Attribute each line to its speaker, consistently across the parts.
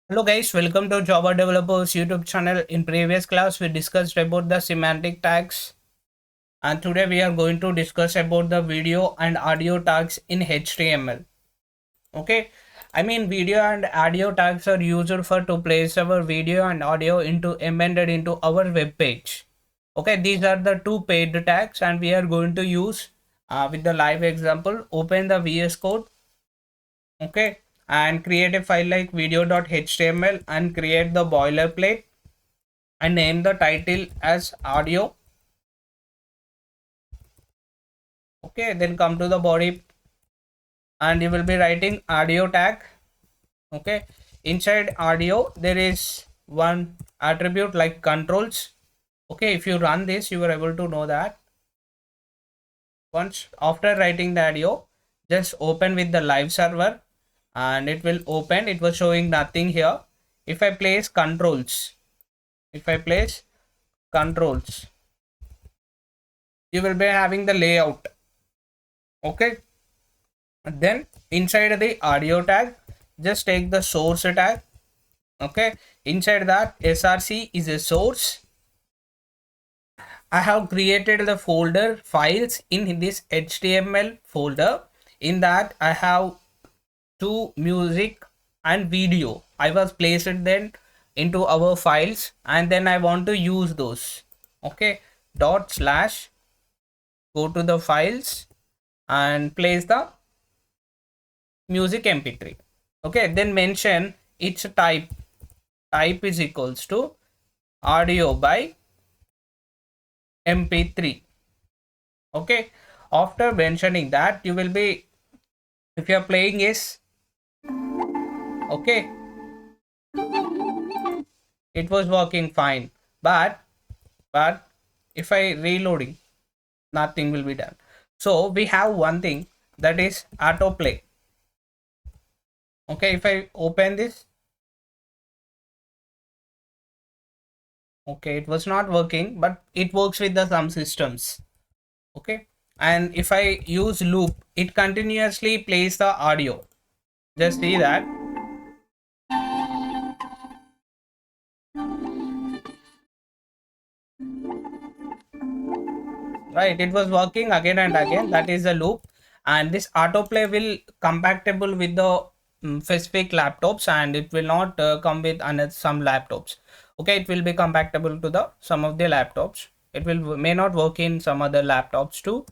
Speaker 1: Hello guys, welcome to Java Developers YouTube channel. In previous class, we discussed about the semantic tags, and today we are going to discuss about the video and audio tags in HTML. Okay, I mean video and audio tags are used for to place our video and audio into embedded into our web page. Okay, these are the two paid tags, and we are going to use with the live example. Open the VS Code. Okay, and create a file like video.html and create the boilerplate and name the title as audio. Okay, then come to the body and you will be writing audio tag. Okay, inside audio there is one attribute like controls. Okay, if you run this you are able to know that. Once after writing the audio, just open with the live server and it will open. It was showing nothing here. If I place controls, if I place controls, you will be having the layout. Okay, then inside the audio tag, just take the source tag. Okay, inside that src is a source. I have created the folder files in this html folder. In that I have two music and video. I was placed then into our files and then I want to use those. Okay, dot slash, go to the files and place the music mp3. Okay, then mention its type is equals to audio by mp3. Okay, after mentioning that you will be, if you are playing is, okay, it was working fine, but if I reloading, nothing will be done. So we have one thing, that is autoplay. Okay, if I open this, okay, it was not working, but it works with the some systems. Okay, and if I use loop, it continuously plays the audio. Just see that. Right, it was working again and again. That is the loop, and this autoplay will compatible with the specific laptops, and it will not come with another some laptops. Okay, it will be compatible to the some of the laptops. It will may not work in some other laptops too.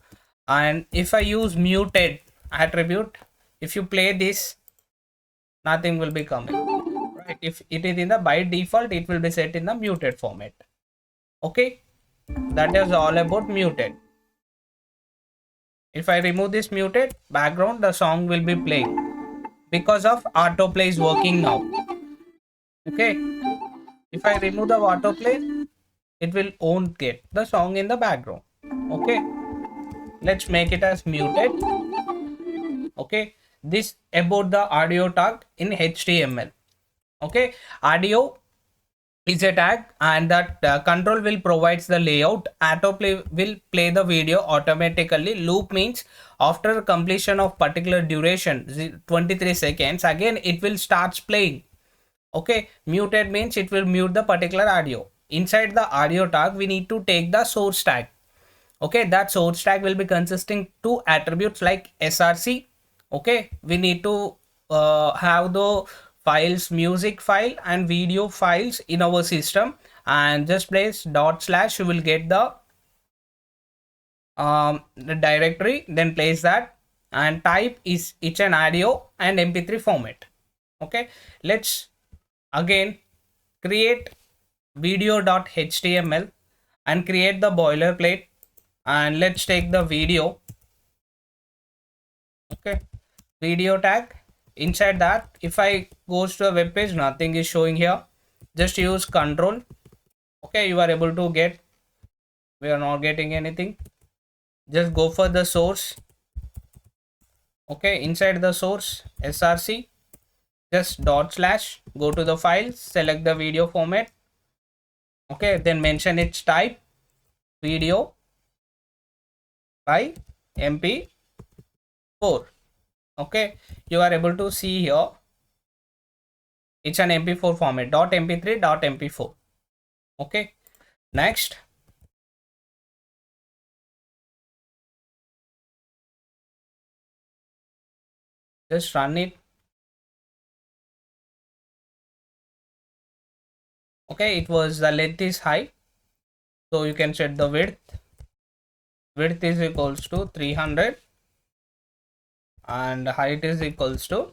Speaker 1: And if I use muted attribute, if you play this, nothing will be coming. Right, if it is in the by default, it will be set in the muted format. Okay, that is all about muted. If I remove this muted background, the song will be playing because of autoplay is working now. Okay, if I remove the autoplay, it will won't get the song in the background. Okay, let's make it as muted. Okay, this about the audio tag in html. Okay, audio is a tag, and that control will provides the layout. Autoplay will play the video automatically. Loop means after completion of particular duration 23 seconds, again it will starts playing. Okay, muted means it will mute the particular audio. Inside the audio tag we need to take the source tag. Okay, that source tag will be consisting two attributes like src. Okay, we need to have the files, music file and video files in our system, and just place dot slash, you will get the directory, then place that, and type is it's an audio and mp3 format. Okay, let's again create video.html and create the boilerplate, and let's take the video. Okay, video tag. Inside that, if I goes to a web page, nothing is showing here. Just use control. Okay, you are able to get, we are not getting anything. Just go for the source. Okay, inside the source src, just dot slash, go to the file, select the video format. Okay, then mention its type video by mp4. Okay, you are able to see here It's an mp4 format, .mp3, .mp4. Okay, next. Just run it. Okay, it was, the length is high, so you can set the width is equals to 300 and height is equals to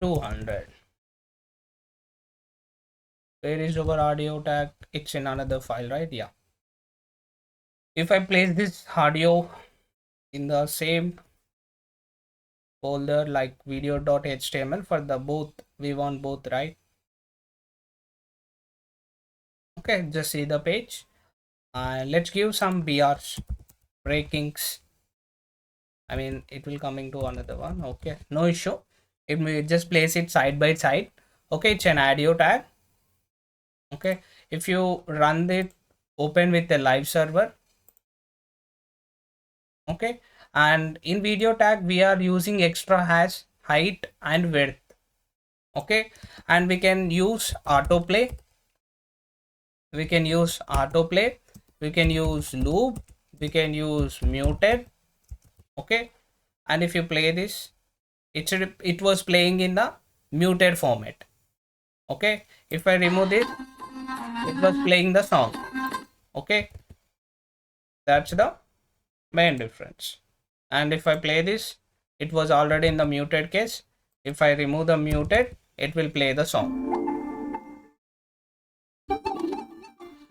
Speaker 1: 200. Where is our audio tag? It's in another file, right? Yeah. If I place this audio in the same folder like video.html for the both, we want both, right? Okay, just see the page. Let's give some BRs, breakings. I mean, it will coming to another one. Okay, no issue. It may just place it side by side. Okay, it's an audio tag. Okay, if you run it, open with the live server. Okay, and in video tag we are using extra hash, height and width. Okay, and we can use autoplay, we can use loop, we can use muted. Okay, and if you play this, it was playing in the muted format. Okay, if I remove it, it was playing the song. Okay, that's the main difference. And if I play this, it was already in the muted case. If I remove the muted, it will play the song.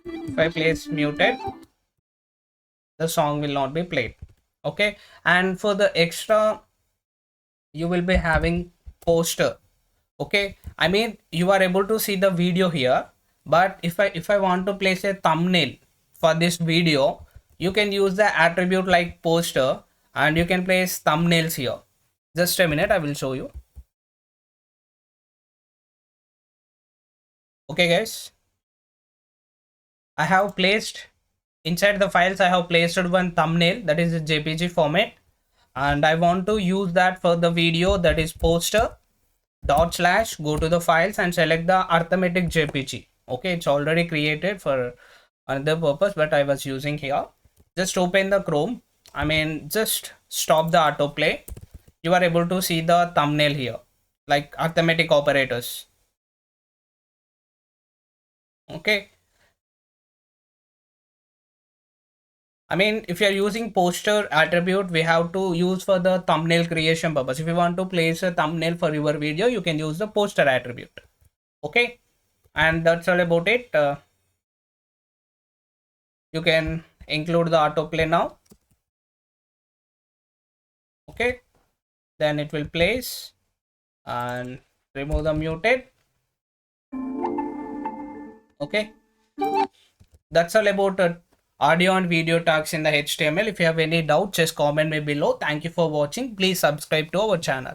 Speaker 1: If I place muted, the song will not be played. Okay, and for the extra, you will be having poster. Okay, I mean, you are able to see the video here, but if I want to place a thumbnail for this video, you can use the attribute like poster and you can place thumbnails here. Just a minute, I will show you. Okay guys, I have placed inside the files, I have placed one thumbnail that is a JPG format, and I want to use that for the video, that is poster dot slash, go to the files and select the arithmetic JPG. Okay, it's already created for another purpose, but I was using here. Just open the Chrome, I mean, just stop the autoplay. You are able to see the thumbnail here, like arithmetic operators. Okay, I mean, if you are using poster attribute, we have to use for the thumbnail creation purpose. If you want to place a thumbnail for your video, you can use the poster attribute. Okay, and that's all about it. You can include the autoplay now. Okay, then it will place and remove the muted. Okay, that's all about audio and video tags in the HTML. If you have any doubt, just comment me below. Thank you for watching. Please subscribe to our channel.